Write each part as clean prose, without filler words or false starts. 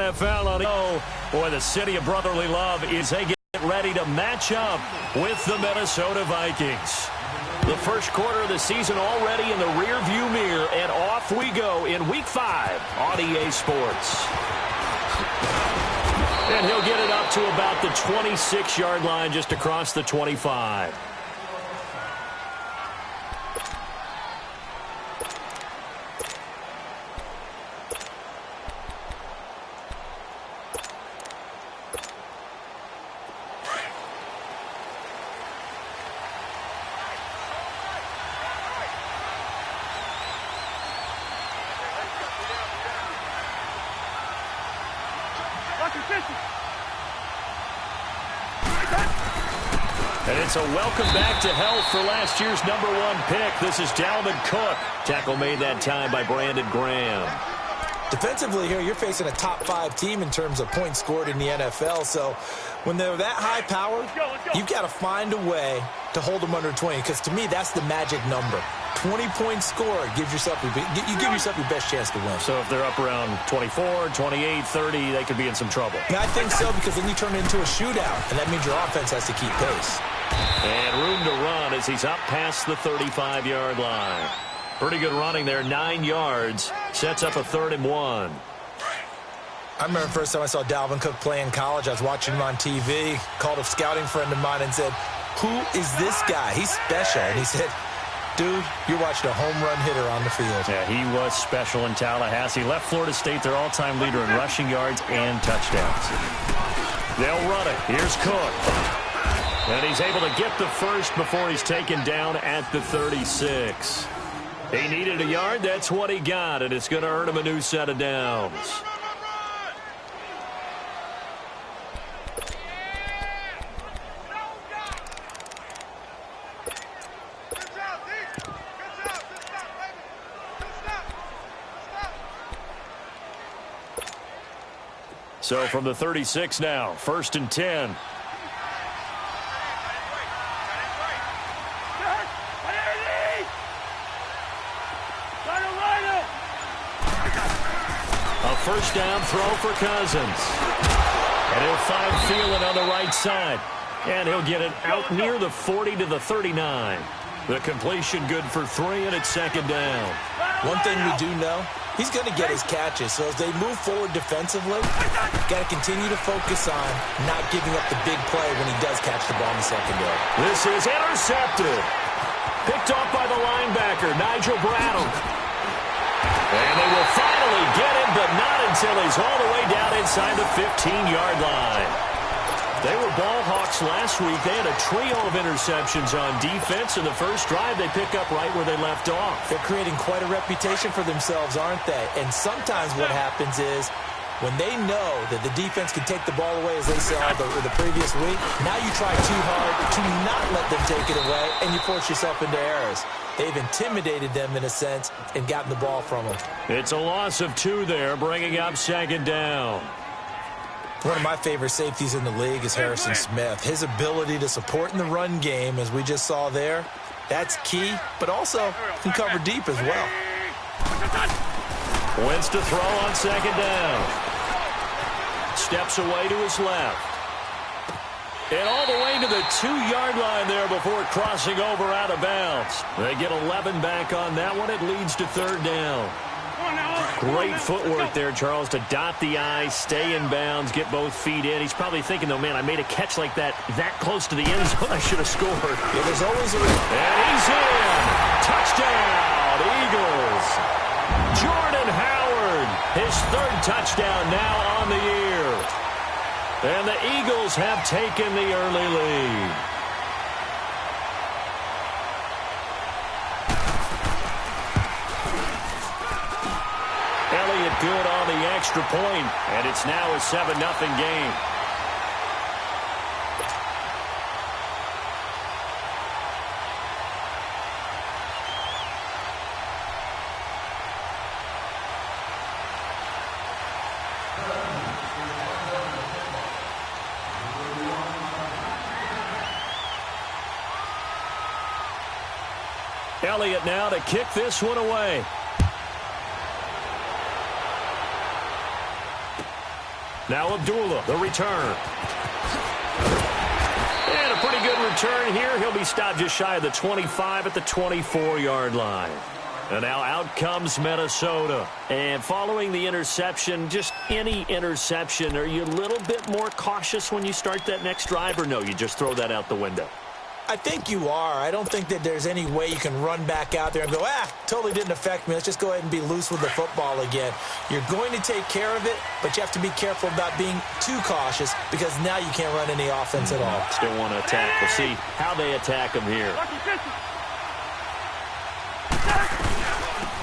NFL on boy, the city of brotherly love is they get ready to match up with the Minnesota Vikings. The first quarter of the season already in the rearview mirror, and off we go in Week 5 on EA Sports. And he'll get it up to about the 26-yard line, just across the 25. And it's a welcome back to health for last year's #1 pick. This is Dalvin Cook. Tackle made that time by Brandon Graham. Defensively here, you're facing a top-5 team in terms of points scored in the NFL. So when they're that high-powered, you've got to find a way to hold them under 20. Because to me, that's the magic number. 20 points scored gives yourself you give yourself your best chance to win. So if they're up around 24, 28, 30, they could be in some trouble. Yeah, I think so, because then you turn it into a shootout, and that means your offense has to keep pace. And room to run as he's up past the 35-yard line. Pretty good running there, 9 yards. Sets up a 3rd and 1. I remember the first time I saw Dalvin Cook play in college. I was watching him on TV, called a scouting friend of mine and said, "Who is this guy? He's special." And he said, "Dude, you're watching a home run hitter on the field." Yeah, he was special in Tallahassee. Left Florida State their all-time leader in rushing yards and touchdowns. They'll run it. Here's Cook. And he's able to get the first before he's taken down at the 36. He needed a yard. That's what he got, and it's going to earn him a new set of downs. So from the 36 now, 1st and 10. A first down throw for Cousins. And he'll find Thielen on the right side. And he'll get it out near the 40 to the 39. The completion good for 3, and it's 2nd down. One thing we do know, he's going to get his catches. So as they move forward defensively, got to continue to focus on not giving up the big play when he does catch the ball in the secondary. This is intercepted. Picked off by the linebacker, Nigel Bradham. And they will finally get him, but not until he's all the way down inside the 15-yard line. They were ball hawks last week. They had a trio of interceptions on defense. In the first drive, they pick up right where they left off. They're creating quite a reputation for themselves, aren't they? And sometimes what happens is when they know that the defense can take the ball away, as they saw the previous week, now you try too hard to not let them take it away, and you force yourself into errors. They've intimidated them in a sense and gotten the ball from them. It's a loss of 2 there, bringing up 2nd down. One of my favorite safeties in the league is Harrison Smith. His ability to support in the run game, as we just saw there, that's key, but also can cover deep as well. Wentz to throw on 2nd down. Steps away to his left. And all the way to the 2-yard line there before crossing over out of bounds. They get 11 back on that one. It leads to 3rd down. Great footwork there, Charles, to dot the I, stay in bounds, get both feet in. He's probably thinking, though, man, I made a catch like that close to the end zone. I should have scored. Yeah, there's always a... And he's in. Touchdown, Eagles. Jordan Howard, his 3rd touchdown now on the year. And the Eagles have taken the early lead. Elliott good on the extra point, and it's now a 7-0 game. Elliott now to kick this one away. Now Abdullah, the return. And a pretty good return here. He'll be stopped just shy of the 25 at the 24-yard line. And now out comes Minnesota. And following the interception, just any interception, are you a little bit more cautious when you start that next drive, or no, you just throw that out the window? I think you are. I don't think that there's any way you can run back out there and go, totally didn't affect me. Let's just go ahead and be loose with the football again. You're going to take care of it, but you have to be careful about being too cautious because now you can't run any offense at all. Still want to attack. We'll see how they attack him here.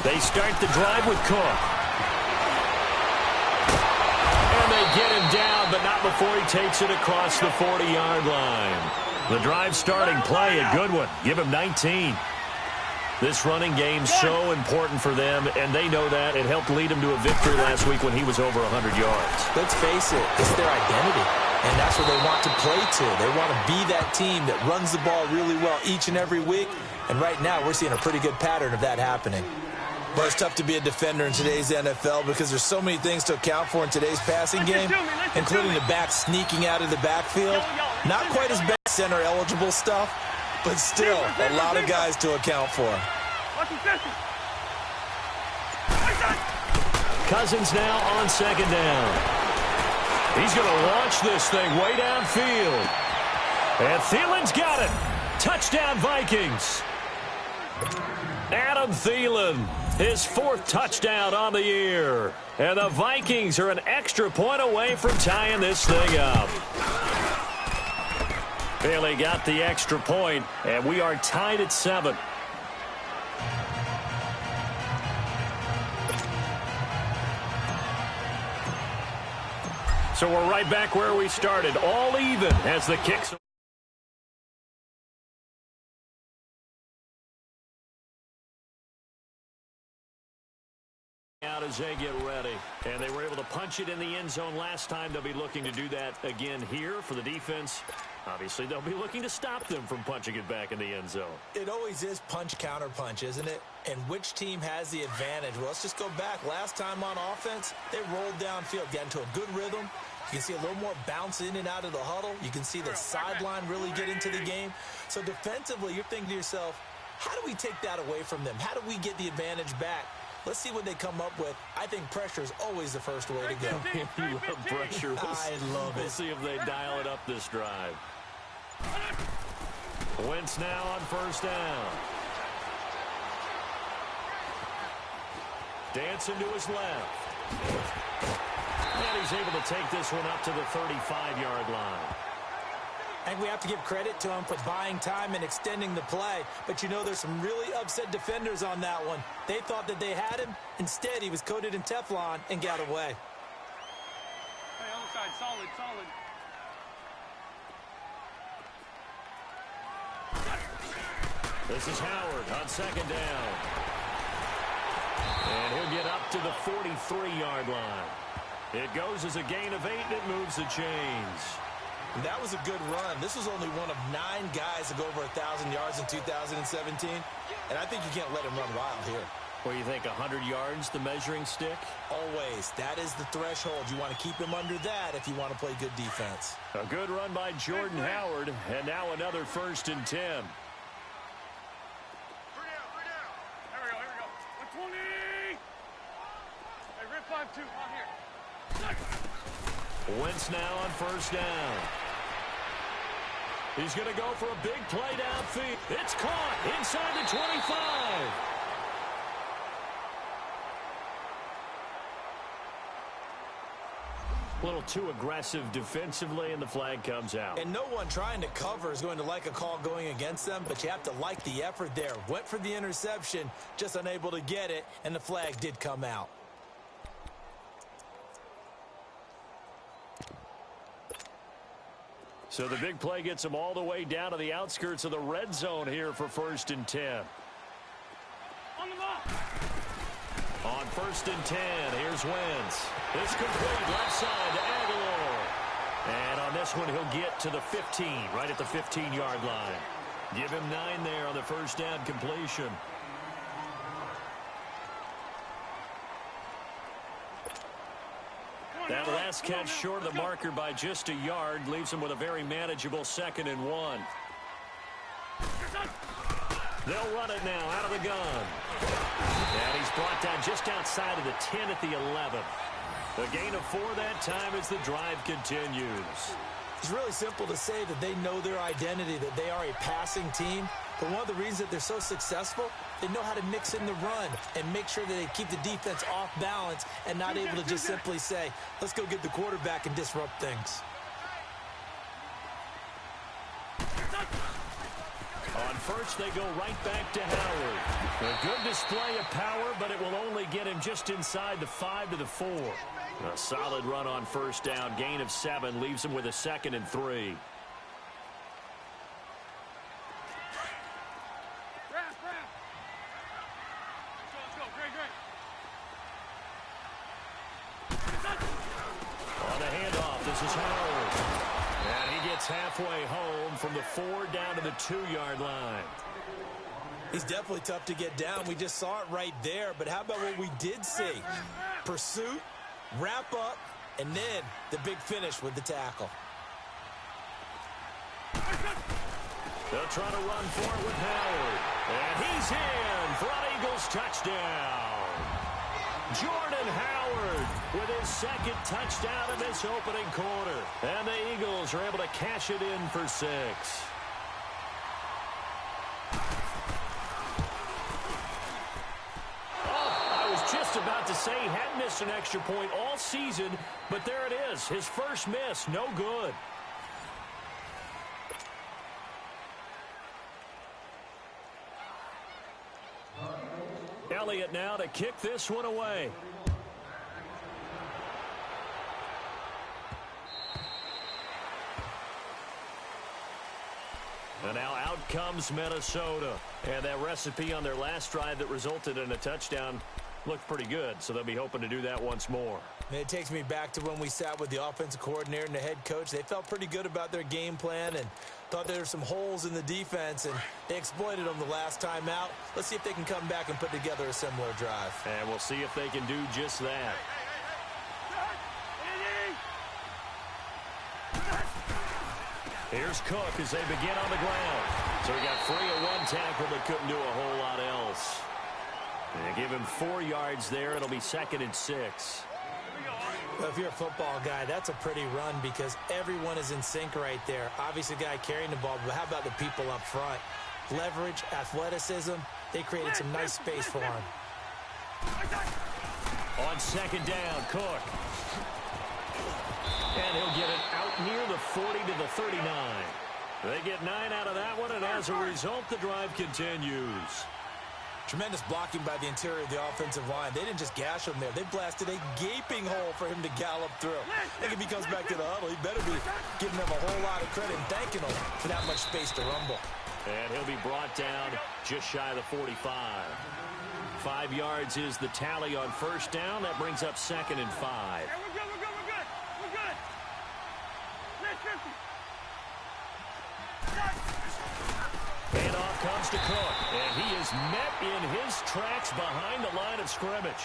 They start the drive with Cook. And they get him down, but not before he takes it across the 40-yard line. The drive starting play, a good one. Give him 19. This running game's so important for them, and they know that. It helped lead him to a victory last week when he was over 100 yards. Let's face it, it's their identity, and that's what they want to play to. They want to be that team that runs the ball really well each and every week, and right now we're seeing a pretty good pattern of that happening. But it's tough to be a defender in today's NFL because there's so many things to account for in today's passing game, including the back sneaking out of the backfield. Not quite as bad center-eligible stuff, but still a lot of guys to account for. Cousins now on second down. He's going to launch this thing way downfield. And Thielen's got it. Touchdown, Vikings. Adam Thielen, his fourth touchdown on the year. And the Vikings are an extra point away from tying this thing up. Bailey got the extra point, and we are tied at 7. So we're right back where we started, all even as the kicks. Out as they get ready, and they were able to punch it in the end zone last time. They'll be looking to do that again here for the defense. Obviously, they'll be looking to stop them from punching it back in the end zone. It always is punch, counter punch, isn't it? And which team has the advantage? Well, let's just go back. Last time on offense, they rolled downfield, got into a good rhythm. You can see a little more bounce in and out of the huddle. You can see the sideline really get into the game. So defensively, you're thinking to yourself, how do we take that away from them? How do we get the advantage back? Let's see what they come up with. I think pressure is always the first way to go. You love pressure. I love it. We'll see if they dial it up this drive. Wentz now on first down. Dancing to his left. And he's able to take this one up to the 35-yard line. And we have to give credit to him for buying time and extending the play. But, you know, there's some really upset defenders on that one. They thought that they had him. Instead, he was coated in Teflon and got away. Hey, other side, solid, solid. This is Howard on second down. And he'll get up to the 43-yard line. It goes as a gain of 8, and it moves the chains. And that was a good run. This was only one of 9 guys to go over 1,000 yards in 2017. And I think you can't let him run wild here. What do you think, 100 yards, the measuring stick? Always. That is the threshold. You want to keep him under that if you want to play good defense. A good run by Jordan Howard, and now another 1st and 10. Here we go. 120. Hey, rip 5-2. On here. Wentz now on first down. He's going to go for a big play downfield. It's caught inside the 25. A little too aggressive defensively, and the flag comes out. And no one trying to cover is going to like a call going against them, but you have to like the effort there. Went for the interception, just unable to get it, and the flag did come out. So the big play gets them all the way down to the outskirts of the red zone here for 1st and 10. On the ball. On 1st and 10, here's Wentz. It's complete left side to Aguilar. And on this one, he'll get to the 15, right at the 15-yard line. Give him 9 there on the first down completion. That last catch short of the marker by just a yard leaves him with a very manageable 2nd and 1. They'll run it now out of the gun. And he's brought down just outside of the 10 at the 11. A gain of 4 that time as the drive continues. It's really simple to say that they know their identity, that they are a passing team. But one of the reasons that they're so successful, they know how to mix in the run and make sure that they keep the defense off balance and not able to just simply say, let's go get the quarterback and disrupt things. On first, they go right back to Howard. A good display of power, but it will only get him just inside the 5 to the 4. A solid run on first down. Gain of 7 leaves him with a 2nd and 3. Let's go. Great. On the handoff, this is Howard. And he gets halfway home from the 4 down to the 2-yard line. He's definitely tough to get down. We just saw it right there. But how about what we did see? Pursuit, wrap up, and then the big finish with the tackle. They'll try to run for it with Howard. And he's in for an Eagles touchdown. Jordan Howard with his 2nd touchdown in this opening quarter. And the Eagles are able to cash it in for 6. Just about to say he hadn't missed an extra point all season, but there it is. His first miss, no good. Elliott now to kick this one away. And now out comes Minnesota. And that recipe on their last drive that resulted in a touchdown looked pretty good, so they'll be hoping to do that once more. And it takes me back to when we sat with the offensive coordinator and the head coach. They felt pretty good about their game plan and thought there were some holes in the defense, and they exploited them the last time out. Let's see if they can come back and put together a similar drive. And we'll see if they can do just that. Here's Cook as they begin on the ground. So he got free of one tackle but couldn't do a whole lot else. And they give him 4 yards there. It'll be 2nd and 6. Well, if you're a football guy, that's a pretty run because everyone is in sync right there. Obviously, the guy carrying the ball, but how about the people up front? Leverage, athleticism, they created some nice space for him. On 2nd down, Cook. And he'll get it out near the 40 to the 39. They get 9 out of that one, and as a result, the drive continues. Tremendous blocking by the interior of the offensive line. They didn't just gash him there. They blasted a gaping hole for him to gallop through. I think if he comes back to the huddle, he better be giving them a whole lot of credit and thanking them for that much space to rumble. And he'll be brought down just shy of the 45. 5 yards is the tally on first down. That brings up 2nd and 5. We're good. Handoff comes to Cook, and he is met in his tracks behind the line of scrimmage.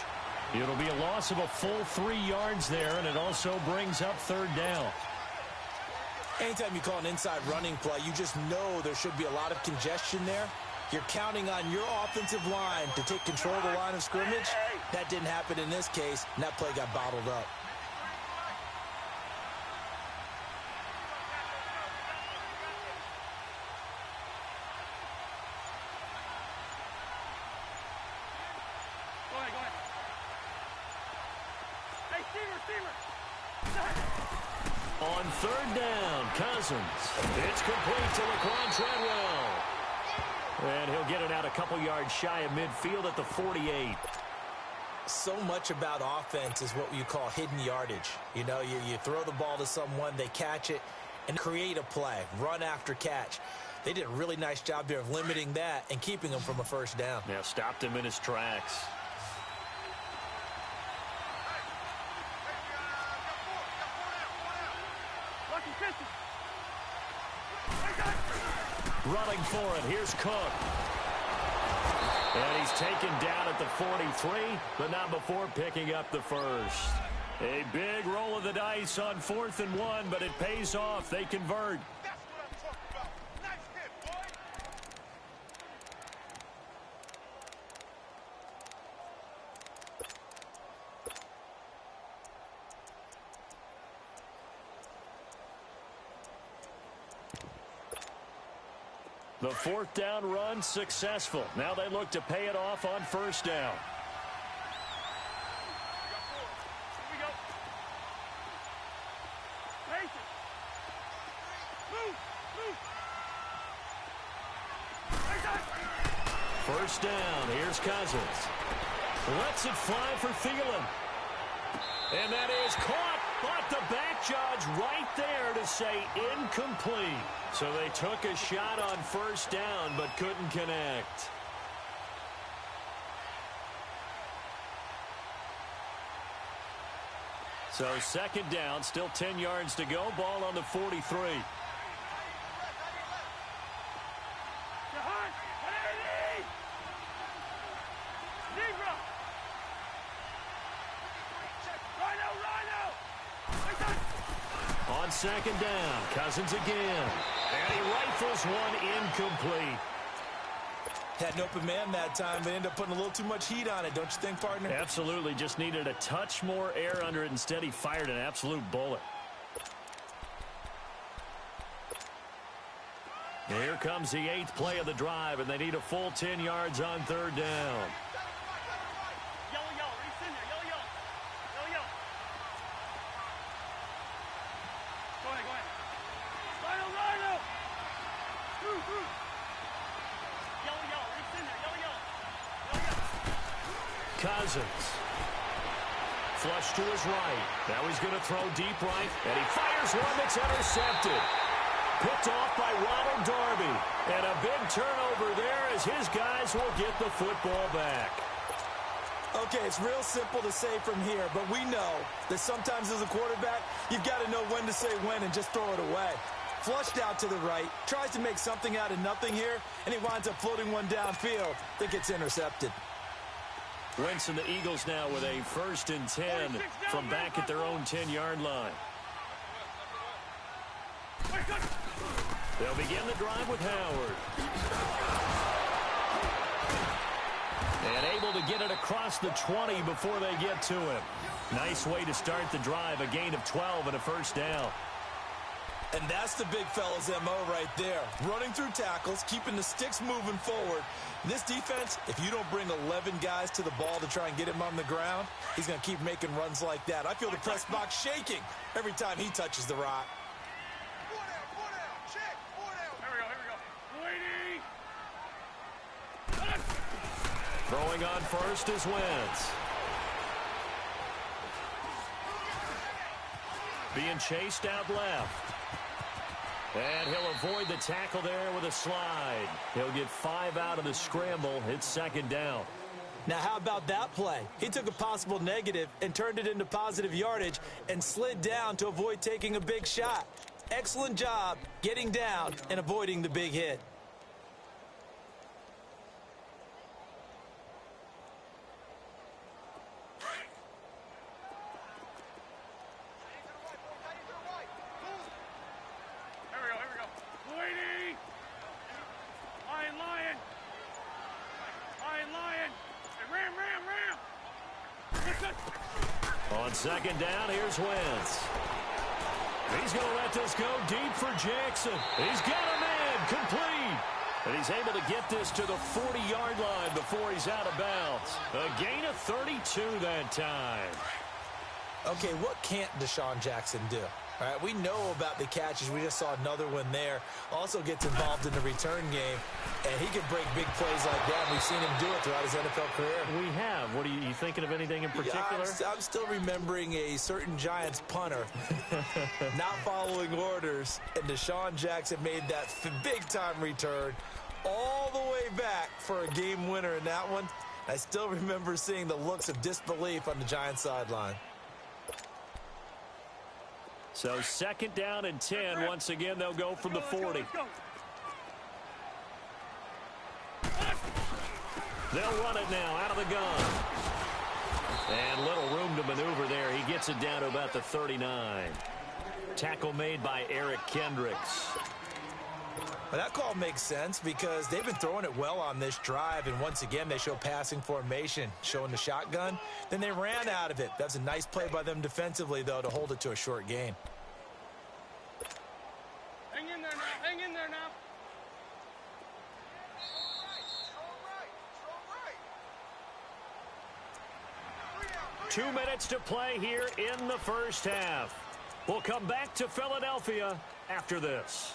It'll be a loss of a full 3 yards there, and it also brings up 3rd down. Anytime you call an inside running play, you just know there should be a lot of congestion there. You're counting on your offensive line to take control of the line of scrimmage. That didn't happen in this case, and that play got bottled up. On 3rd down, Cousins. It's complete to Laquan Treadwell. And he'll get it out a couple yards shy of midfield at the 48. So much about offense is what you call hidden yardage. You know, you throw the ball to someone, they catch it, and create a play, run after catch. They did a really nice job there of limiting that and keeping him from a first down. Now stopped him in his tracks. Running for it, here's Cook. And he's taken down at the 43, but not before picking up the first. A big roll of the dice on 4th and 1, but it pays off. They convert. That's what I'm talking about. Nice hit, boy. The 4th down run successful. Now they look to pay it off on 1st down. Here we go. Patient. Move. First down. Here's Cousins. Lets it fly for Thielen. And that is caught. But the back judge right there to say incomplete. So they took a shot on 1st down but couldn't connect. So 2nd down, still 10 yards to go. Ball on the 43. On 2nd down, Cousins again. And he rifles one incomplete. Had an open man that time, but ended up putting a little too much heat on it, don't you think, partner? Absolutely. Just needed a touch more air under it. Instead, he fired an absolute bullet. Here comes the 8th play of the drive, and they need a full 10 yards on 3rd down. Yellow. Reach in there. Yellow. Go ahead. Rhino. Yellow. Reach in there. Yellow. Cousins. Flush to his right. Now he's going to throw deep right, and he fires one that's intercepted. Picked off by Ronald Darby. And a big turnover there as his guys will get the football back. Okay, it's real simple to say from here, but we know that sometimes as a quarterback, you've got to know when to say when and just throw it away. Flushed out to the right, tries to make something out of nothing here, and he winds up floating one downfield that gets intercepted. Wentz and the Eagles now with a 1st and 10 from back at their own 10-yard line. They'll begin the drive with Howard. And able to get it across the 20 before they get to him. Nice way to start the drive, a gain of 12 and a 1st down. And that's the big fella's MO right there. Running through tackles, keeping the sticks moving forward. This defense, if you don't bring 11 guys to the ball to try and get him on the ground, he's going to keep making runs like that. I feel the press box shaking every time he touches the rock. 4 down. Check. 4 down. Here we go. Waiting. Throwing on 1st is Wentz. Being chased out left. And he'll avoid the tackle there with a slide. He'll get 5 out of the scramble. It's 2nd down. Now, how about that play? He took a possible negative and turned it into positive yardage and slid down to avoid taking a big shot. Excellent job getting down and avoiding the big hit. Here we go. Waiting. Lion. Ram. On 2nd down, here's Wentz. He's going to let this go deep for Jackson. He's got him in, complete. And he's able to get this to the 40-yard line before he's out of bounds. A gain of 32 that time. Okay, what can't Deshaun Jackson do? All right, we know about the catches. We just saw another one there. Also gets involved in the return game, and he can break big plays like that. We've seen him do it throughout his NFL career. We have. What are you thinking of anything in particular? Yeah, I'm still remembering a certain Giants punter not following orders, and Deshaun Jackson made that big-time return all the way back for a game winner in that one. I still remember seeing the looks of disbelief on the Giants sideline. So 2nd down and 10. Once again, they'll go from the 40. Let's go. They'll run it now out of the gun. And little room to maneuver there. He gets it down to about the 39. Tackle made by Eric Kendricks. Well, that call makes sense because they've been throwing it well on this drive, and once again they show passing formation, showing the shotgun. Then they ran out of it. That's a nice play by them defensively, though, to hold it to a short gain. Hang in there now. Hang in there now. 2 minutes to play here in the first half. We'll come back to Philadelphia after this.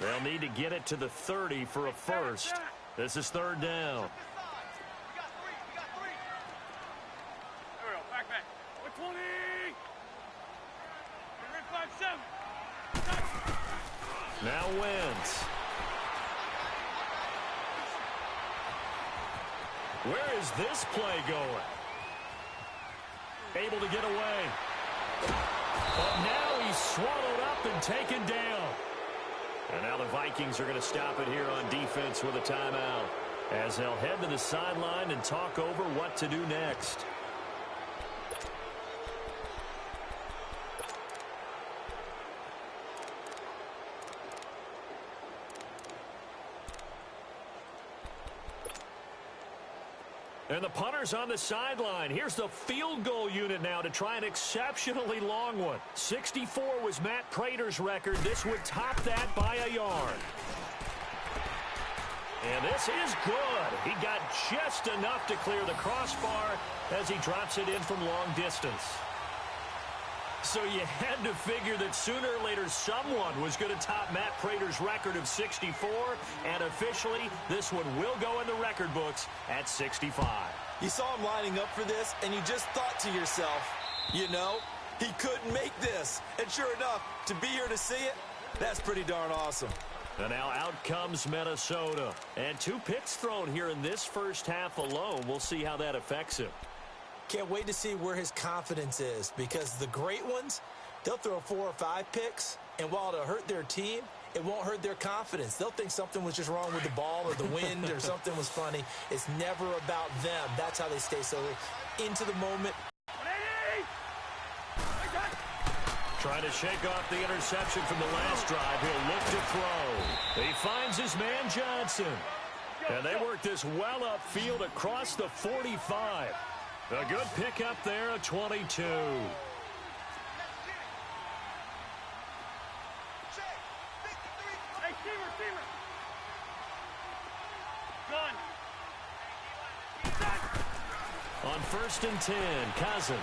They'll need to get it to the 30 for a first. This is third down. We got three. There we go. Back. 120. You're in 5-7. Now Wentz. Where is this play going? Able to get away. But now he's swallowed up and taken down. And now the Vikings are going to stop it here on defense with a timeout, as they'll head to the sideline and talk over what to do next. And the punter's on the sideline. Here's the field goal unit now to try an exceptionally long one. 64 was Matt Prater's record. This would top that by a yard. And this is good. He got just enough to clear the crossbar as he drops it in from long distance. So you had to figure that sooner or later someone was going to top Matt Prater's record of 64, and officially this one will go in the record books at 65. You saw him lining up for this, and you just thought to yourself, you know, he couldn't make this. And sure enough, to be here to see it, that's pretty darn awesome. And now out comes Minnesota. And 2 picks thrown here in this first half alone. We'll see how that affects him. Can't wait to see where his confidence is, because the great ones, they'll throw 4 or 5 picks, and while it'll hurt their team, it won't hurt their confidence. They'll think something was just wrong with the ball or the wind or something was funny. It's never about them. That's how they stay so into the moment. Trying to shake off the interception from the last drive. He'll look to throw. He finds his man Johnson. And they work this well upfield across the 45. A good pickup there at 22. On 1st and 10, Cousins.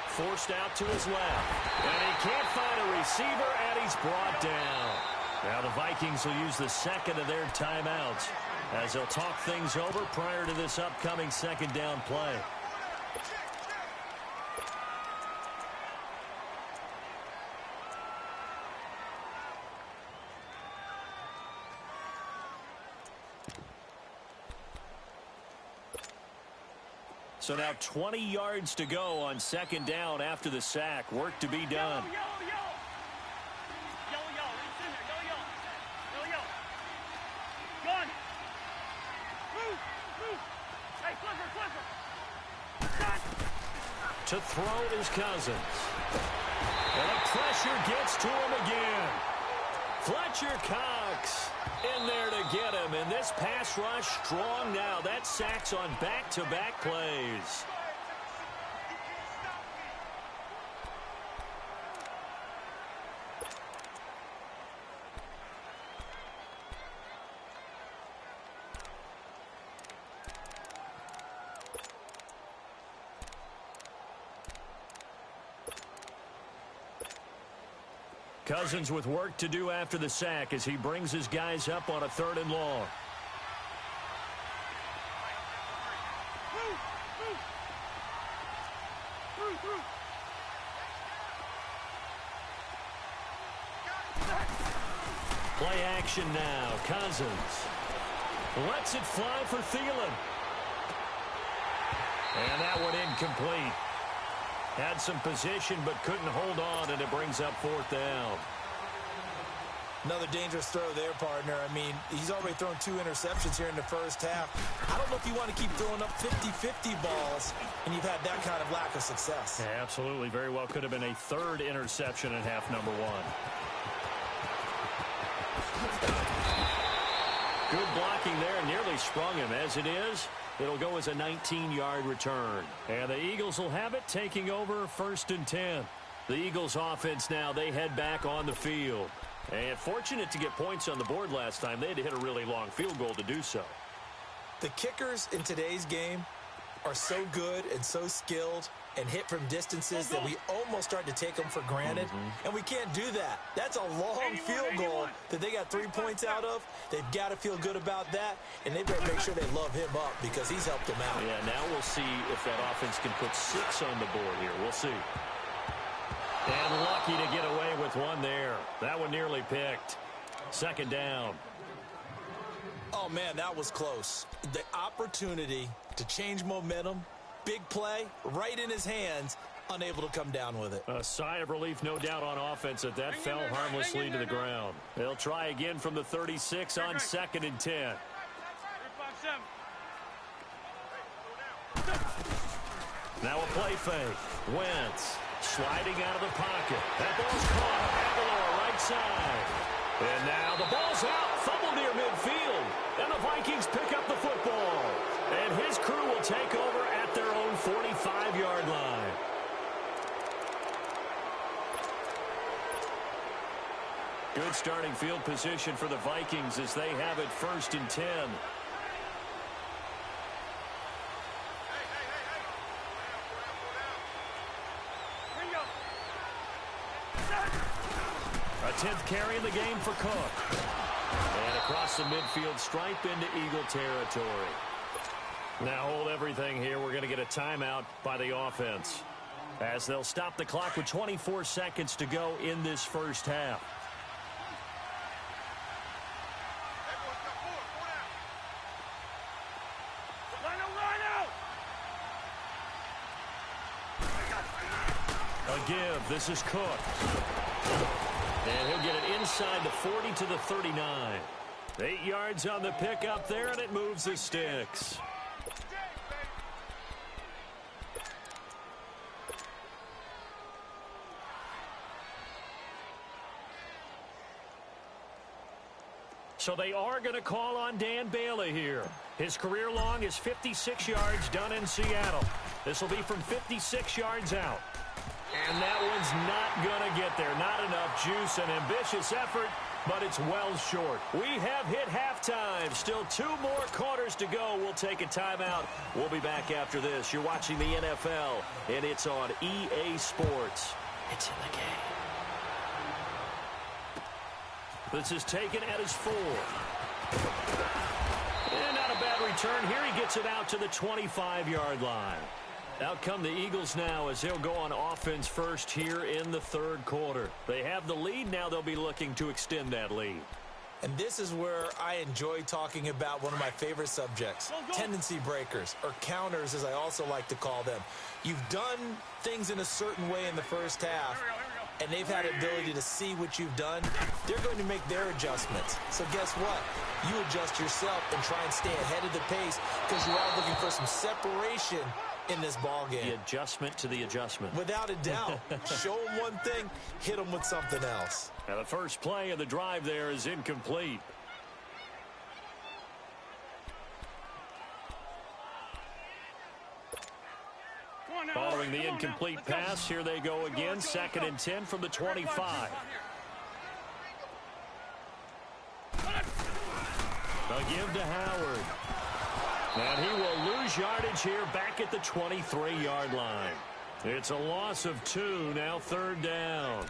Forced out to his left. And he can't find a receiver, and he's brought down. Now the Vikings will use the second of their timeouts as they'll talk things over prior to this upcoming second down play. So now 20 yards to go on second down after the sack. Work to be done. To throw is Cousins. And the pressure gets to him again. Fletcher Cox in there to get him. And this pass rush strong now. That sacks on back-to-back plays. Cousins with work to do after the sack as he brings his guys up on a 3rd and long. Play action now. Cousins lets it fly for Thielen. And that one incomplete. Had some position but couldn't hold on, and it brings up 4th down. Another dangerous throw there, partner. I mean, he's already thrown 2 interceptions here in the first half. I don't know if you want to keep throwing up 50-50 balls, and you've had that kind of lack of success. Yeah, absolutely. Very well could have been a 3rd interception in half number 1. Good blocking there. Nearly sprung him. As it is, it'll go as a 19-yard return. And the Eagles will have it, taking over 1st and 10. The Eagles offense now, they head back on the field. And fortunate to get points on the board last time. They had to hit a really long field goal to do so. The kickers in today's game are so good and so skilled and hit from distances that we almost start to take them for granted. And we can't do that. That's a long field goal that they got 3 points out of. They've got to feel good about that, and they better make sure they love him up because he's helped them out. Yeah, now we'll see if that offense can put 6 on the board here. We'll see. And lucky to get away with one there. That one nearly picked. 2nd down. Oh, man, that was close. The opportunity to change momentum, big play, right in his hands, unable to come down with it. A sigh of relief, no doubt, on offense that fell harmlessly to the ground. They'll try again from the 36 on 2nd and 10. Now a play fake. Wentz sliding out of the pocket. That ball's caught up Aguilar, right side. And now the ball's out. Fumble near midfield. And the Vikings pick up the football. And his crew will take over at their own 45-yard line. Good starting field position for the Vikings as they have it 1st and 10. A 10th carry in the game for Cook. And across the midfield stripe into Eagle territory. Now hold everything here. We're going to get a timeout by the offense, as they'll stop the clock with 24 seconds to go in this first half. A give. This is Cook. And he'll get it inside the 40 to the 39. 8 yards on the pickup there, and it moves the sticks. So they are going to call on Dan Bailey here. His career long is 56 yards done in Seattle. This will be from 56 yards out. And that one's not going to get there. Not enough juice and ambitious effort, but it's well short. We have hit halftime. Still 2 more quarters to go. We'll take a timeout. We'll be back after this. You're watching the NFL, and it's on EA Sports. It's in the game. This is taken at his 4. And not a bad return. Here he gets it out to the 25-yard line. Out come the Eagles now as they'll go on offense first here in the 3rd quarter. They have the lead. Now they'll be looking to extend that lead. And this is where I enjoy talking about one of my favorite subjects, tendency breakers, or counters as I also like to call them. You've done things in a certain way in the first half, and they've had the ability to see what you've done. They're going to make their adjustments. So guess what? You adjust yourself and try and stay ahead of the pace because you are looking for some separation in this ball game. The adjustment to the adjustment. Without a doubt. Show them one thing, hit them with something else. Now the first play of the drive there is incomplete. Following the incomplete pass, here they go again. 2nd and 10 from the 25. A give to Howard. And he will lose yardage here back at the 23-yard line. It's a loss of 2, now 3rd down.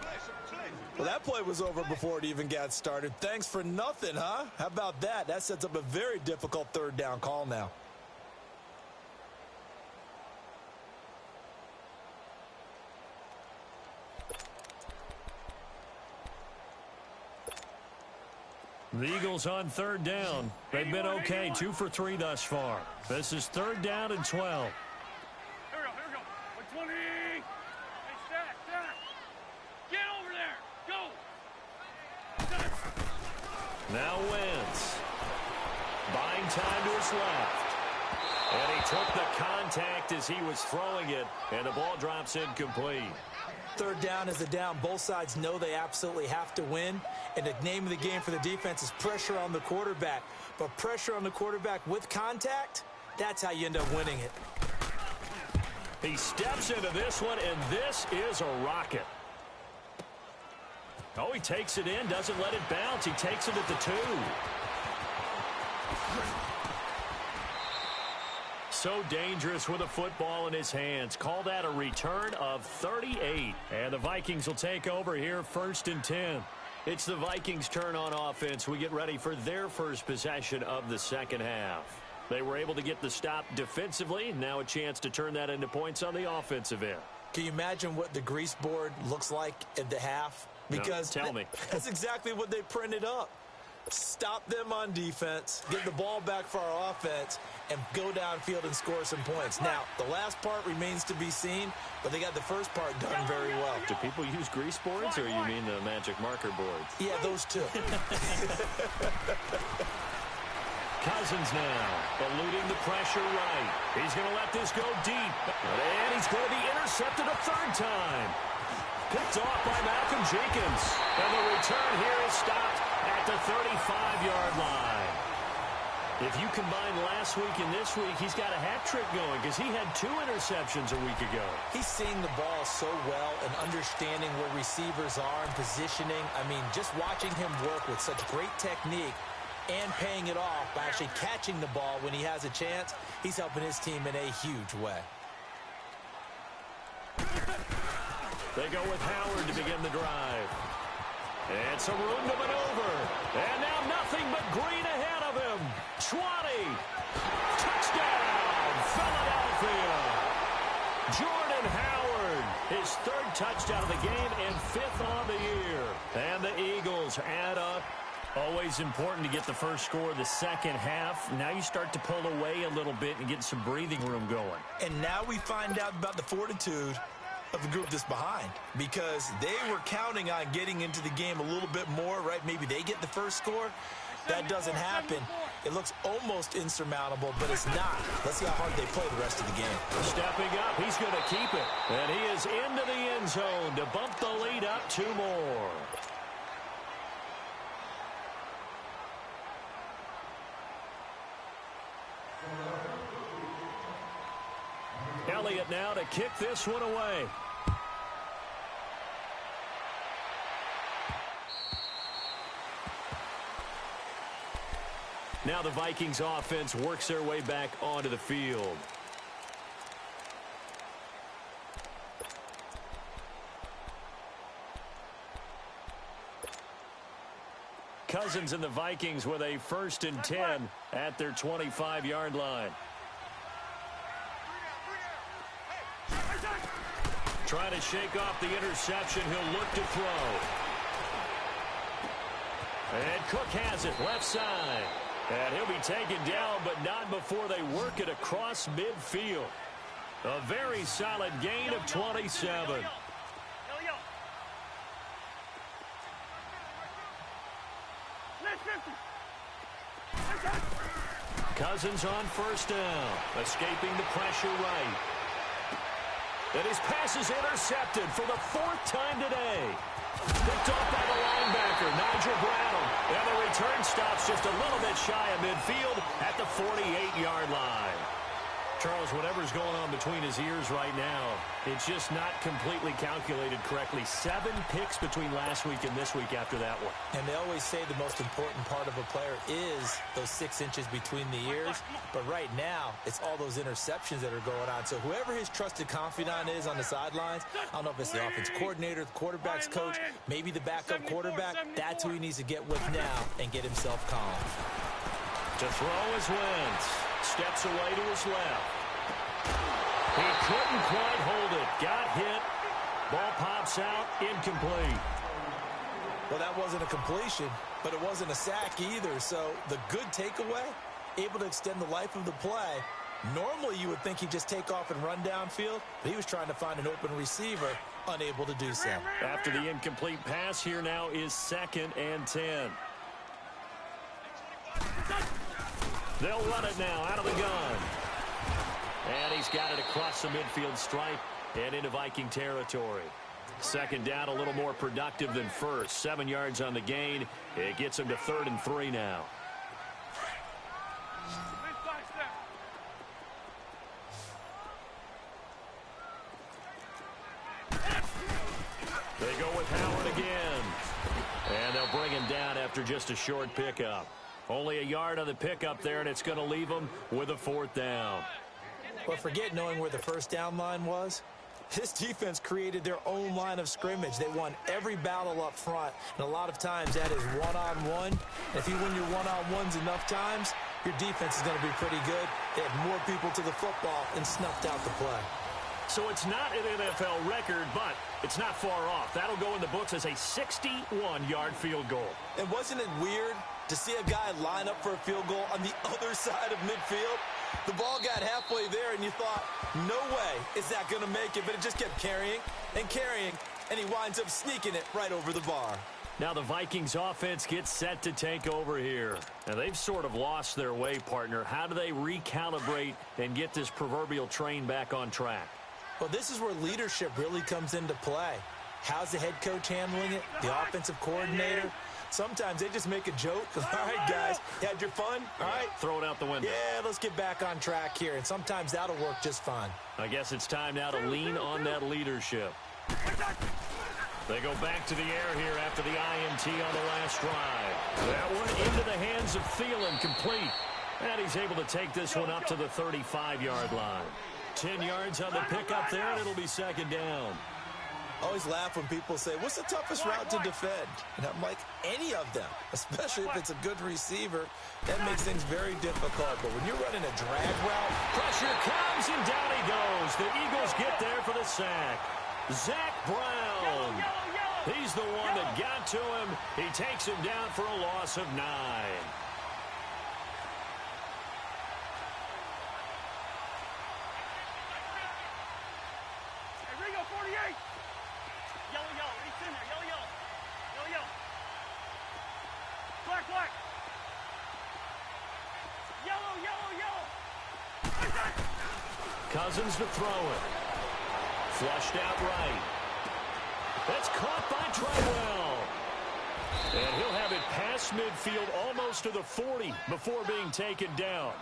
Well, that play was over before it even got started. Thanks for nothing, huh? How about that? That sets up a very difficult 3rd down call now. The Eagles on 3rd down. They've been okay, 2 for 3 thus far. This is 3rd down and 12. Here we go. 120. Hey, stack. Get over there. Go. Now Wentz. Buying time to his left. And he took the contact as he was throwing it, and the ball drops incomplete. Third down is the down. Both sides know they absolutely have to win, and the name of the game for the defense is pressure on the quarterback. But pressure on the quarterback with contact, that's how you end up winning it. He steps into this one, and this is a rocket. Oh, he takes it in, doesn't let it bounce. He takes it at the 2. So dangerous with a football in his hands. Call that a return of 38. And the Vikings will take over here, 1st and 10. It's the Vikings' turn on offense. We get ready for their first possession of the second half. They were able to get the stop defensively. Now a chance to turn that into points on the offensive end. Can you imagine what the grease board looks like at the half? Because no, tell me. That's exactly what they printed up. Stop them on defense, get the ball back for our offense, and go downfield and score some points. Now, the last part remains to be seen, but they got the first part done very well. Do people use grease boards, or you mean the magic marker boards? Yeah, those two. Cousins now, eluding the pressure right. He's going to let this go deep. And he's going to be intercepted a 3rd time. Picked off by Malcolm Jenkins. And the return here is stopped at the 35-yard line. If you combine last week and this week, he's got a hat trick going because he had 2 interceptions a week ago. He's seeing the ball so well and understanding where receivers are and positioning. I mean, just watching him work with such great technique and paying it off by actually catching the ball when he has a chance, he's helping his team in a huge way. They go with Howard to begin the drive. And some room to maneuver. And now nothing but green ahead of him. 20. Touchdown, Philadelphia. Jordan Howard, his 3rd touchdown of the game and 5th on the year. And the Eagles add up. Always important to get the first score of the second half. Now you start to pull away a little bit and get some breathing room going. And now we find out about the fortitude of the group that's behind, because they were counting on getting into the game a little bit more, right? Maybe they get the first score. That doesn't happen. It looks almost insurmountable, but it's not. Let's see how hard they play the rest of the game. Stepping up, he's going to keep it. And he is into the end zone to bump the lead up 2 more. Elliott now to kick this one away. Now the Vikings offense works their way back onto the field. Cousins and the Vikings with a 1st and 10 at their 25-yard line. Trying to shake off the interception. He'll look to throw. And Cook has it left side. And he'll be taken down, but not before they work it across midfield. A very solid gain of 27. Cousins on 1st down. Escaping the pressure right. And his pass is intercepted for the 4th time today. Picked off by the linebacker, Nigel Bradham. And the return stops just a little bit shy of midfield at the 48-yard line. Charles, whatever's going on between his ears right now, it's just not completely calculated correctly. 7 picks between last week and this week after that one. And they always say the most important part of a player is those 6 inches between the ears. But right now, it's all those interceptions that are going on. So whoever his trusted confidant is on the sidelines, I don't know if it's the offense coordinator, the quarterback's coach, maybe the backup quarterback, that's who he needs to get with now and get himself calm. To throw is Wentz. Steps away to his left. He couldn't quite hold it. Got hit. Ball pops out. Incomplete. Well, that wasn't a completion, but it wasn't a sack either. So the good takeaway, able to extend the life of the play. Normally you would think he'd just take off and run downfield, but he was trying to find an open receiver, unable to do so. After the incomplete pass, here now is 2nd and 10. They'll run it now out of the gun. And he's got it across the midfield stripe and into Viking territory. Second down, a little more productive than first. 7 yards on the gain. It gets him to 3rd and 3 now. They go with Howard again. And they'll bring him down after just a short pickup. Only a yard on the pickup there, and it's going to leave him with a 4th down. Well, forget knowing where the first down line was. This defense created their own line of scrimmage. They won every battle up front, and a lot of times that is one-on-one. If you win your one-on-ones enough times, your defense is going to be pretty good. They had more people to the football and snuffed out the play. So it's not an NFL record, but it's not far off. That'll go in the books as a 61-yard field goal. And wasn't it weird to see a guy line up for a field goal on the other side of midfield? The ball got halfway there, and you thought, no way is that going to make it. But it just kept carrying, and he winds up sneaking it right over the bar. Now the Vikings offense gets set to take over here. Now they've sort of lost their way, partner. How do they recalibrate and get this proverbial train back on track? Well, this is where leadership really comes into play. How's the head coach handling it? The offensive coordinator? Sometimes they just make a joke. All right, guys, you had your fun? All right. Throw it out the window. Yeah, let's get back on track here. And sometimes that'll work just fine. I guess it's time now to lean on that leadership. They go back to the air here after the INT on the last drive. That one into the hands of Thielen, complete. And he's able to take this one up to the 35-yard line. 10 yards on the pickup there, and it'll be 2nd down. I always laugh when people say, what's the toughest route to defend? And I'm like, any of them, especially if it's a good receiver. That makes things very difficult. But when you're running a drag route, pressure comes, and down he goes. The Eagles get there for the sack. Zach Brown. He's the one that got to him. He takes him down for a loss of 9. Cousins to throw it. Flushed out right. That's caught by Trywell. And he'll have it past midfield almost to the 40 before being taken down.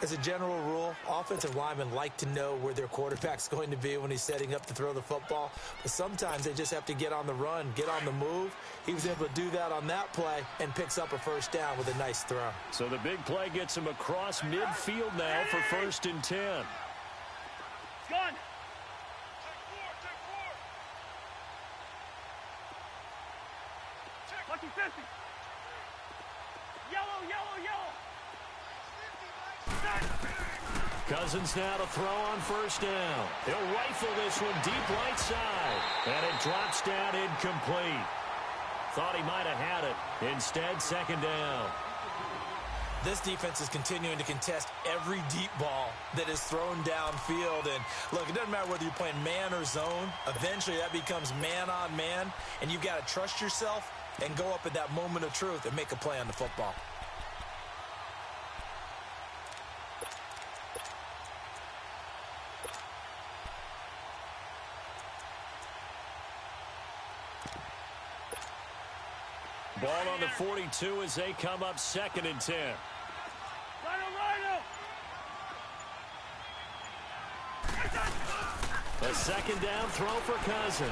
As a general rule, offensive linemen like to know where their quarterback's going to be when he's setting up to throw the football. But sometimes they just have to get on the run, get on the move. He was able to do that on that play and picks up a 1st down with a nice throw. So the big play gets him across midfield now for 1st and 10. It's gone. Lucky 50. Yellow, yellow, yellow. Cousins now to throw on 1st down. He'll rifle this one deep right side. And it drops down incomplete. Thought he might have had it. Instead, 2nd down. This defense is continuing to contest every deep ball that is thrown downfield. And, look, it doesn't matter whether you're playing man or zone. Eventually, that becomes man on man. And you've got to trust yourself and go up at that moment of truth and make a play on the football. Ball on the 42 as they come up 2nd and 10. A 2nd down throw for Cousins.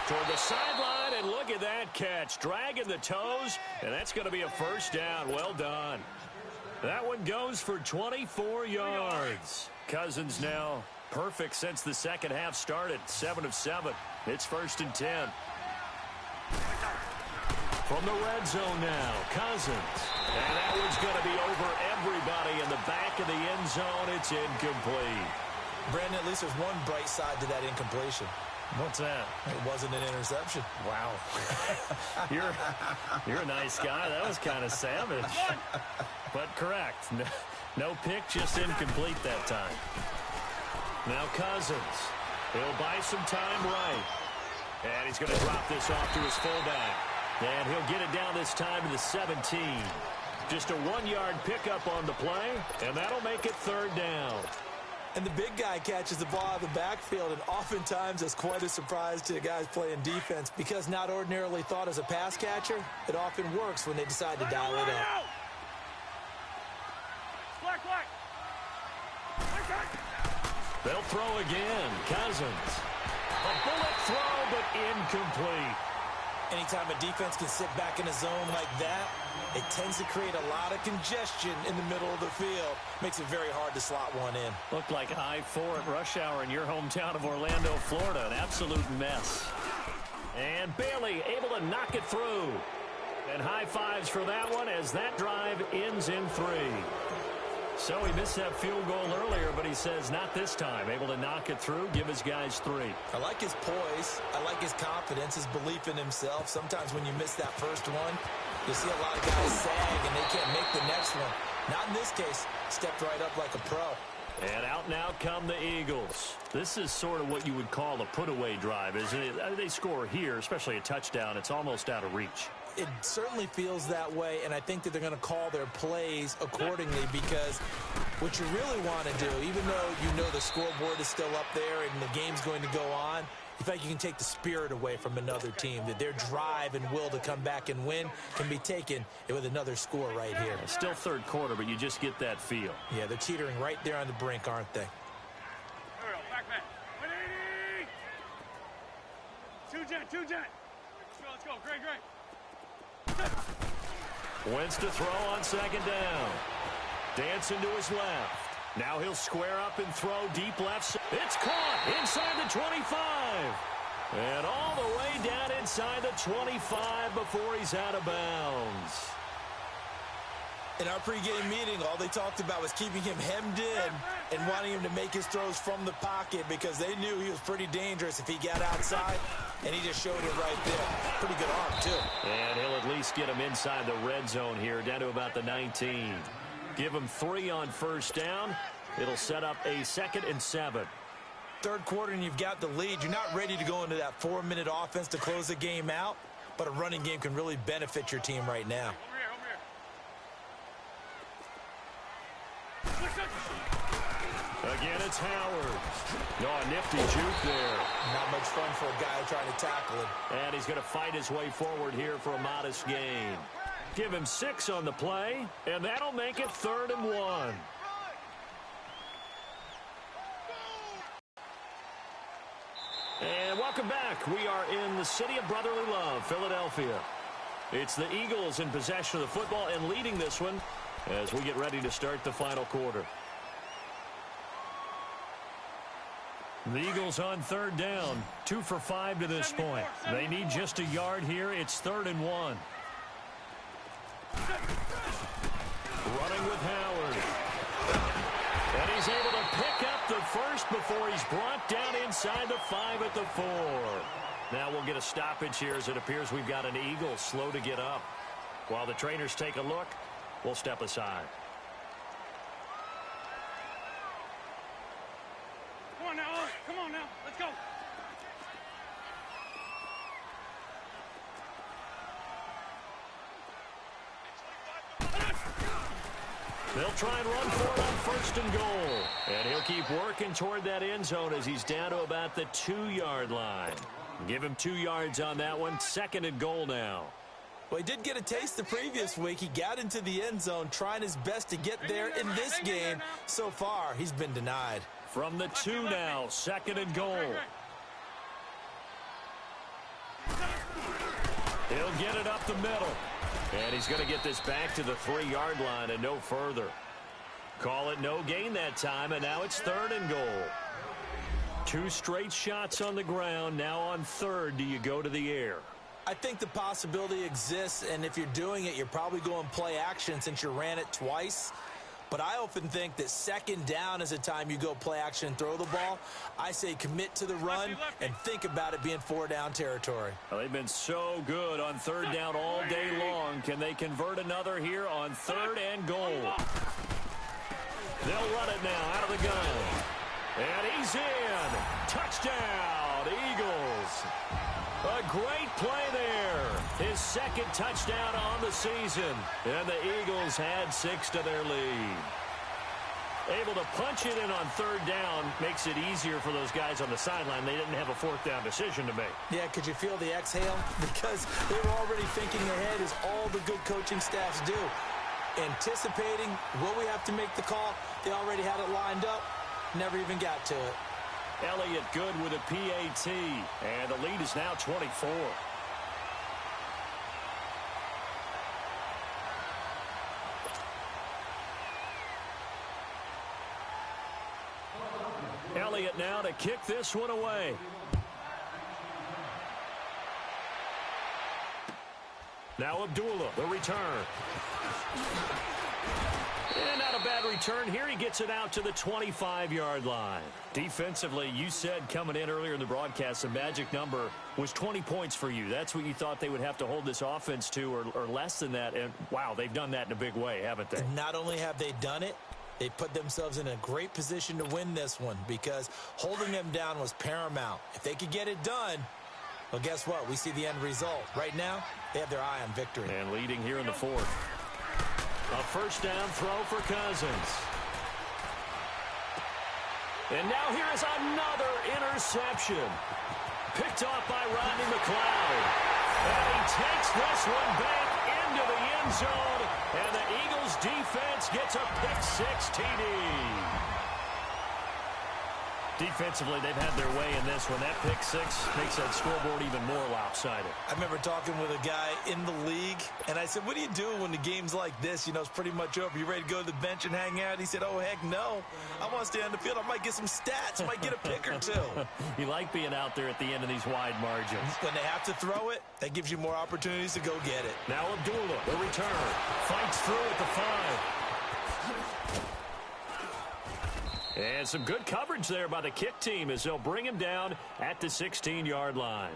Toward the sideline, and look at that catch. Dragging the toes, and that's going to be a 1st down. Well done. That one goes for 24 yards. Cousins now perfect since the second half started. 7 of 7. It's 1st and 10. From the red zone now, Cousins. And that one's going to be over everybody in the back of the end zone. It's incomplete. Brandon, at least there's one bright side to that incompletion. What's that? It wasn't an interception. Wow. You're a nice guy. That was kind of savage. But correct. No pick, just incomplete that time. Now Cousins. He'll buy some time right. And he's going to drop this off to his fullback. And he'll get it down this time to the 17. Just a 1-yard pickup on the play, and that'll make it 3rd down. And the big guy catches the ball out of the backfield, and oftentimes it's quite a surprise to the guys playing defense because not ordinarily thought as a pass catcher, it often works when they decide to dial it up. They'll throw again. Cousins. A bullet throw, but incomplete. Anytime a defense can sit back in a zone like that, it tends to create a lot of congestion in the middle of the field. Makes it very hard to slot one in. Looked like I-4 at rush hour in your hometown of Orlando, Florida. An absolute mess. And Bailey able to knock it through. And high fives for that one as that drive ends in 3. So he missed that field goal earlier, but he says not this time. Able to knock it through, give his guys 3. I like his poise. I like his confidence, his belief in himself. Sometimes when you miss that first one, you see a lot of guys sag and they can't make the next one. Not in this case. Stepped right up like a pro. And out now come the Eagles. This is sort of what you would call a put-away drive, isn't it? They score here, especially a touchdown. It's almost out of reach. It certainly feels that way, and I think that they're going to call their plays accordingly because what you really want to do, even though you know the scoreboard is still up there and the game's going to go on, you feel like you can take the spirit away from another team, that their drive and will to come back and win can be taken with another score right here. It's still 3rd quarter, but you just get that feel. Yeah, they're teetering right there on the brink, aren't they? Back. 180. 2 jet. Let's go. Great. Wentz to throw on 2nd down. Dancing to his left. Now he'll square up and throw deep left. It's caught inside the 25. And all the way down inside the 25 before he's out of bounds. In our pregame meeting, all they talked about was keeping him hemmed in and wanting him to make his throws from the pocket because they knew he was pretty dangerous if he got outside, and he just showed it right there. Pretty good arm, too. And he'll at least get him inside the red zone here, down to about the 19. Give him 3 on 1st down. It'll set up a 2nd and 7. 3rd quarter, and you've got the lead. You're not ready to go into that 4-minute offense to close the game out, but a running game can really benefit your team right now. Again, it's Howard. A nifty juke there. Not much fun for a guy trying to tackle him. And he's going to fight his way forward here for a modest gain. Give him 6 on the play, and that'll make it 3rd and 1. And welcome back. We are in the city of brotherly love, Philadelphia. It's the Eagles in possession of the football and leading this one as we get ready to start the final quarter. The Eagles on 3rd down, 2 for 5 to this point. They need just a yard here. It's 3rd and 1. Running with Howard. And he's able to pick up the first before he's brought down inside the 5 at the 4. Now we'll get a stoppage here as it appears we've got an Eagle slow to get up. While the trainers take a look, we'll step aside. Come on now. Let's go. They'll try and run for it on 1st and goal. And he'll keep working toward that end zone as he's down to about the 2-yard line. Give him 2 yards on that one. 2nd and goal now. Well, he did get a taste the previous week. He got into the end zone trying his best to get there in this game. So far, he's been denied. From the 2 now, 2nd and goal. He'll get it up the middle. And he's going to get this back to the 3-yard line and no further. Call it no gain that time, and now it's 3rd and goal. 2 straight shots on the ground. Now on 3rd, do you go to the air? I think the possibility exists, and if you're doing it, you're probably going play action since you ran it twice. But I often think that 2nd down is a time you go play action and throw the ball. I say commit to the run and think about it being 4-down territory. Well, they've been so good on 3rd down all day long. Can they convert another here on 3rd and goal? They'll run it now out of the gun. And he's in. Touchdown, Eagles. A great play there. His second touchdown on the season. And the Eagles had 6 to their lead. Able to punch it in on third down makes it easier for those guys on the sideline. They didn't have a fourth down decision to make. Yeah, could you feel the exhale? Because they were already thinking ahead, as all the good coaching staffs do. Anticipating, will we have to make the call? They already had it lined up. Never even got to it. Elliott good with a PAT. And the lead is now 24. Elliott now to kick this one away. Now Abdullah, the return. And not a bad return here. He gets it out to the 25-yard line. Defensively, you said coming in earlier in the broadcast, the magic number was 20 points for you. That's what you thought they would have to hold this offense to, or less than that. And, wow, they've done that in a big way, haven't they? And not only have they done it, they put themselves in a great position to win this one, because holding them down was paramount. If they could get it done, well, guess what? We see the end result. Right now, they have their eye on victory. And leading here in the fourth. A first down throw for Cousins. And now here is another interception. Picked off by Rodney McLeod. And he takes this one back into the end zone. And the Eagles defense gets a pick-6 TD. Defensively, they've had their way in this one. That pick-6 makes that scoreboard even more lopsided. I remember talking with a guy in the league, and I said, what do you do when the game's like this? You know, it's pretty much over. You ready to go to the bench and hang out? He said, oh, heck no. I want to stay on the field. I might get some stats. I might get a pick or two. You like being out there at the end of these wide margins. When they have to throw it, that gives you more opportunities to go get it. Now Abdullah, the return. Fights through at the 5. And some good coverage there by the kick team as they'll bring him down at the 16-yard line.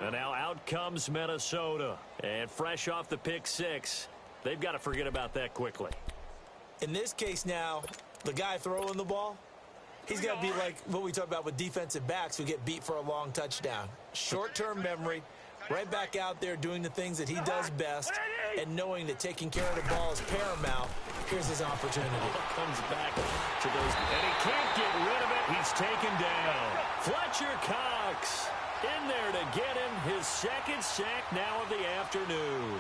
And now out comes Minnesota. And fresh off the pick-6, they've got to forget about that quickly. In this case now, the guy throwing the ball, he's got to be like what we talk about with defensive backs who get beat for a long touchdown. Short-term memory, right back out there doing the things that he does best, and knowing that taking care of the ball is paramount. Here's his opportunity. Comes back to those, and he can't get rid of it. He's taken down. Fletcher Cox in there to get him his second sack now of the afternoon.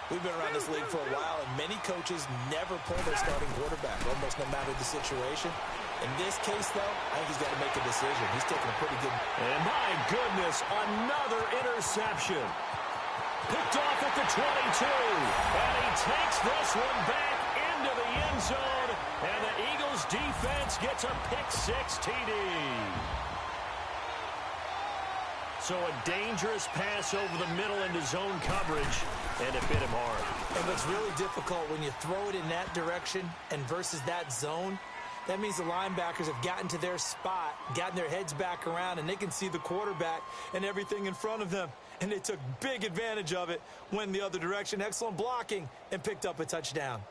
We've been around this league for a while, and many coaches never pull their starting quarterback, almost no matter the situation. In this case, though, I think he's got to make a decision. He's taking a pretty good... And my goodness, another interception. Picked off at the 22. And he takes this one back into the end zone. And the Eagles defense gets a pick-6 TD. So a dangerous pass over the middle into zone coverage, and it bit him hard. And what's really difficult when you throw it in that direction and versus that zone, that means the linebackers have gotten to their spot, gotten their heads back around, and they can see the quarterback and everything in front of them. And they took big advantage of it, went the other direction. Excellent blocking, and picked up a touchdown.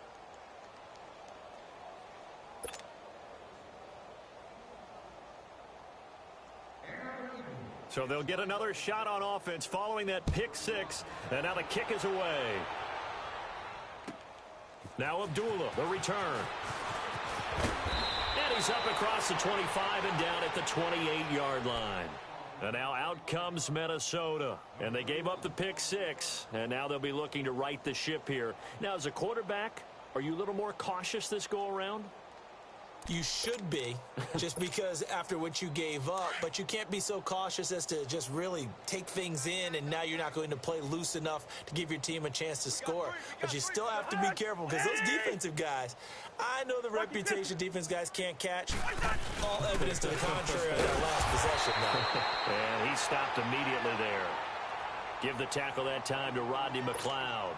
So they'll get another shot on offense following that pick-6, and now the kick is away. Now Abdullah, the return. And he's up across the 25 and down at the 28-yard line. And now out comes Minnesota. And they gave up the pick-6, and now they'll be looking to right the ship here. Now, as a quarterback, are you a little more cautious this go-around? You should be, just because after what you gave up, but you can't be so cautious as to just really take things in, and now you're not going to play loose enough to give your team a chance to score. But you still have to be careful, because those defensive guys, I know the reputation defense guys can't catch. All evidence to the contrary on that last possession, though. And he stopped immediately there. Give the tackle that time to Rodney McLeod.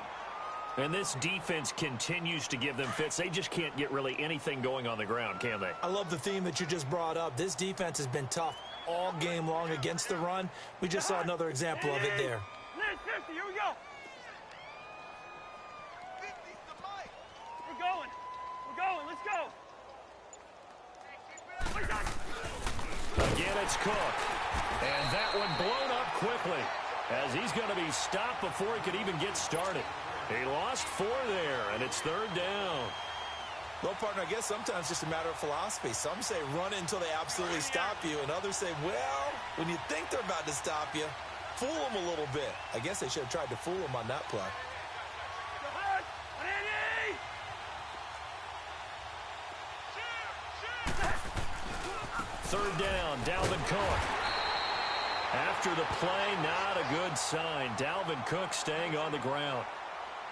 And this defense continues to give them fits. They just can't get really anything going on the ground, can they? I love the theme that you just brought up. This defense has been tough all game long against the run. We just saw another example of it there. 50, here we go. We're going. We're going. Let's go. Again, it's Cook. And that one blown up quickly. as he's going to be stopped before he could even get started. He lost 4 there, and it's 3rd down. Well, partner, I guess sometimes it's just a matter of philosophy. Some say run until they absolutely stop you, and others say, well, when you think they're about to stop you, fool them a little bit. I guess they should have tried to fool him on that play. Third down, Dalvin Cook. After the play, not a good sign. Dalvin Cook staying on the ground.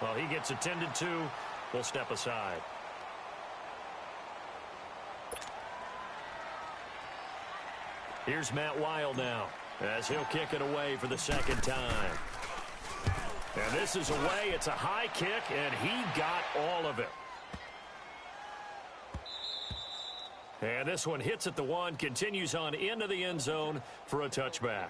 Well, he gets attended to. We'll step aside. Here's Matt Weil now, as he'll kick it away for the 2nd time. And this is away. It's a high kick, and he got all of it. And this one hits at the 1, continues on into the end zone for a touchback.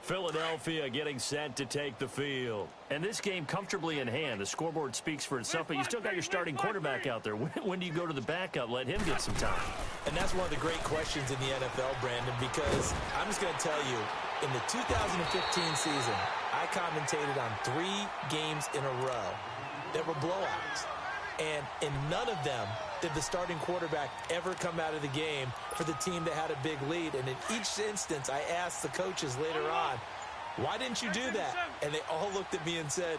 Philadelphia getting set to take the field. And this game comfortably in hand. The scoreboard speaks for itself, but you still got your starting quarterback out there. When do you go to the backup? Let him get some time. And that's one of the great questions in the NFL, Brandon, because I'm just going to tell you, in the 2015 season, I commentated on 3 games in a row that were blowouts. And in none of them did the starting quarterback ever come out of the game for the team that had a big lead. And in each instance, I asked the coaches later on, why didn't you do that? And they all looked at me and said,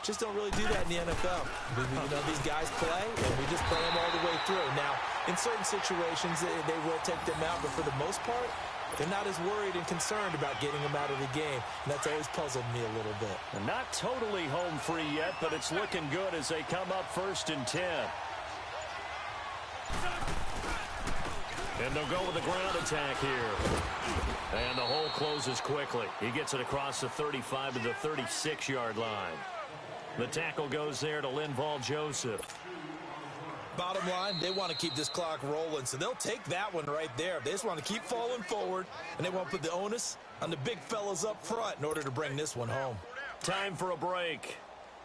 just don't really do that in the NFL. You know, these guys play, and we just play them all the way through. Now, in certain situations, they will take them out, but for the most part, they're not as worried and concerned about getting them out of the game. And that's always puzzled me a little bit. And not totally home free yet, but it's looking good as they come up 1st and 10. And they'll go with the ground attack here. And the hole closes quickly. He gets it across the 35 to the 36-yard line. The tackle goes there to Linval Joseph. Bottom line, they want to keep this clock rolling, so they'll take that one right there. They just want to keep falling forward, and they won't put the onus on the big fellas up front in order to bring this one home. Time for a break.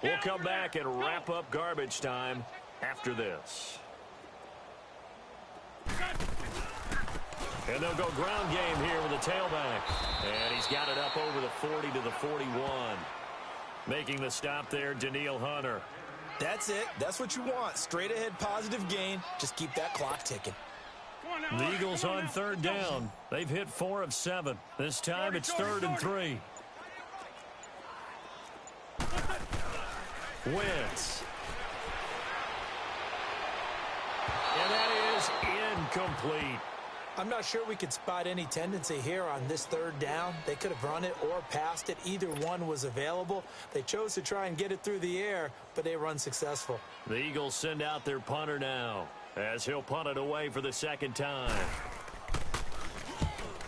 We'll come back and wrap up garbage time after this. And they'll go ground game here with the tailback. And he's got it up over the 40 to the 41. Making the stop there, Danielle Hunter. That's it. That's what you want. Straight ahead positive gain. Just keep that clock ticking. The Eagles on 3rd down. They've hit 4 of 7. This time it's 3rd and 3. Wentz. And that is incomplete. I'm not sure we could spot any tendency here on this 3rd down. They could have run it or passed it. Either one was available. They chose to try and get it through the air, but they were unsuccessful. The Eagles send out their punter now, as he'll punt it away for the 2nd time.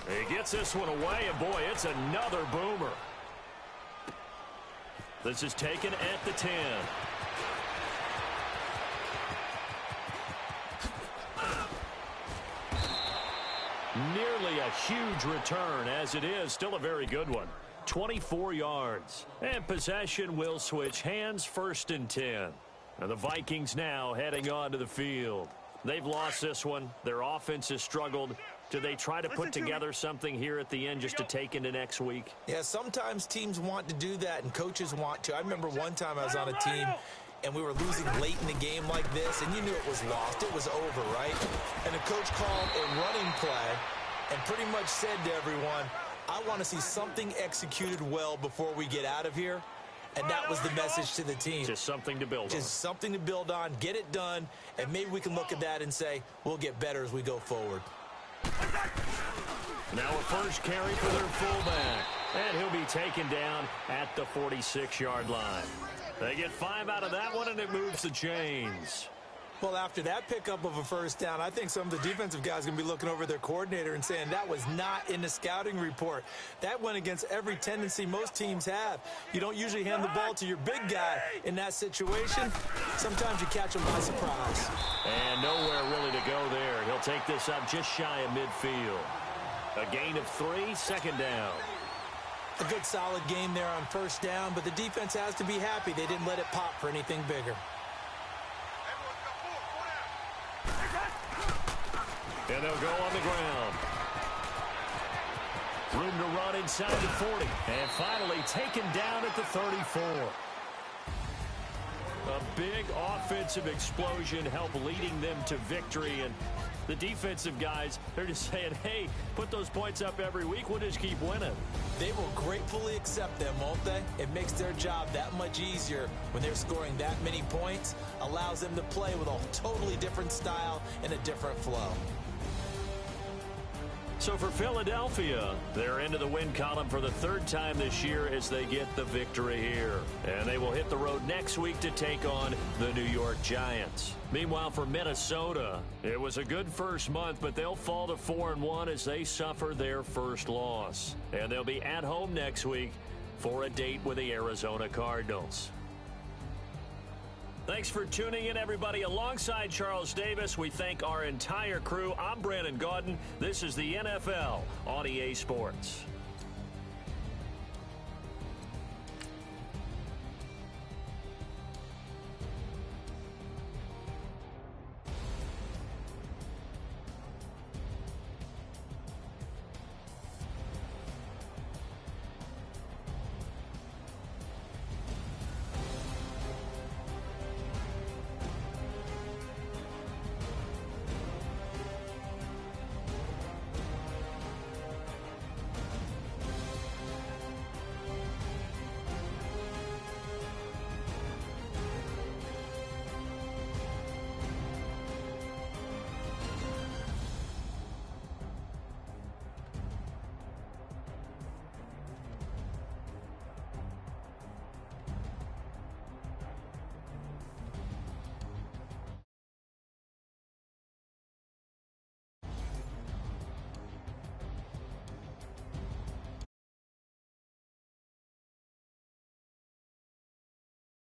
He gets this one away, and boy, it's another boomer. This is taken at the 10. Nearly a huge return, as it is still a very good one. 24 yards. And possession will switch hands, 1st and 10. And the Vikings now heading onto the field. They've lost this one. Their offense has struggled. Do they try to put together something here at the end just to take into next week? Yeah, sometimes teams want to do that and coaches want to. I remember one time I was on a team and we were losing late in the game like this, and you knew it was lost. It was over, right? And the coach called a running play and pretty much said to everyone, I want to see something executed well before we get out of here. And that was the message to the team. Just something to build on. Just something to build on, get it done, and maybe we can look at that and say, we'll get better as we go forward. Now a first carry for their fullback. And he'll be taken down at the 46-yard line. They get 5 out of that one, and it moves the chains. Well, after that pickup of a first down, I think some of the defensive guys are going to be looking over their coordinator and saying that was not in the scouting report. That went against every tendency most teams have. You don't usually hand the ball to your big guy in that situation. Sometimes you catch him by surprise. And nowhere really to go there. He'll take this up just shy of midfield. A gain of 3, 2nd down. A good solid game there on first down, but the defense has to be happy they didn't let it pop for anything bigger. And they'll go on the ground. Room to run inside the 40. And finally taken down at the 34. A big offensive explosion helped leading them to victory. And the defensive guys, they're just saying, hey, put those points up every week. We'll just keep winning. They will gratefully accept them, won't they? It makes their job that much easier when they're scoring that many points. Allows them to play with a totally different style and a different flow. So for Philadelphia, they're into the win column for the third time this year as they get the victory here. And they will hit the road next week to take on the New York Giants. Meanwhile, for Minnesota, it was a good first month, but they'll fall to 4-1 as they suffer their first loss. And they'll be at home next week for a date with the Arizona Cardinals. Thanks for tuning in, everybody. Alongside Charles Davis, we thank our entire crew. I'm Brandon Gaudin. This is the NFL on EA Sports.